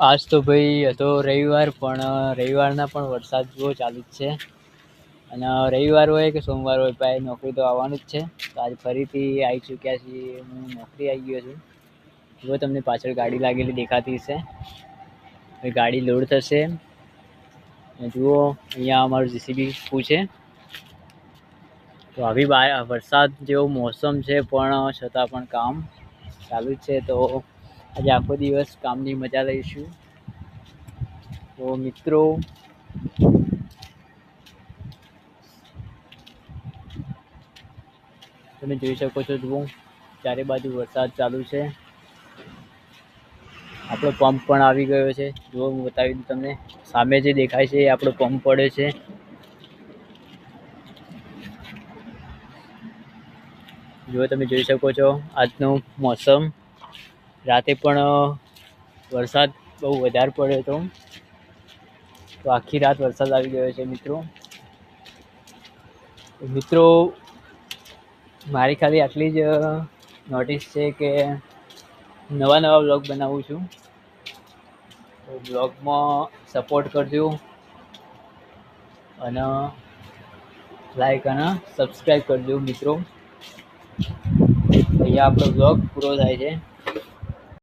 આજ તો ભાઈ હતો રવિવાર, પણ રવિવારના પણ વરસાદ જુઓ ચાલુ જ છે. અને રવિવાર હોય કે સોમવાર હોય, ભાઈ નોકરી તો આવવાનું જ છે. તો આજ ફરીથી આવી ચૂક્યા છીએ, હું નોકરી આવી ગયો છું. જુઓ તમને પાછળ ગાડી લાગેલી દેખાતી હશે. હવે ગાડી લોડ થશે. જુઓ અહીંયા અમારું જીસીબી છે. તો આવી વરસાદ જેવો મોસમ છે, પણ છતાં પણ કામ ચાલુ જ છે. તો આજે આખો દિવસ કામની મજા લઈશું. તો મિત્રો, તમે જોઈ શકો છો, જુઓ ચારે બાજુ વરસાદ ચાલુ છે. આપણો પંપ પણ આવી ગયો છે. જુઓ હું બતાવી દઉં તમને, સામે જે દેખાય છે એ આપણો પંપ પડે છે. જો તમે જોઈ શકો છો આજનું મોસમ. રાતે પણ વરસાદ બહુ વધારે પડ્યો હતો. તો આખી રાત વરસાદ આવી ગયો છે મિત્રો. મિત્રો, મારી ખાલી આટલી જ નોટિસ છે કે નવા વ્લોગ બનાવું છું. તો બ્લોગમાં સપોર્ટ કરજો અને લાઈક અને સબસ્ક્રાઈબ કરજો મિત્રો. અહીંયા આપણો બ્લોગ પૂરો થાય છે.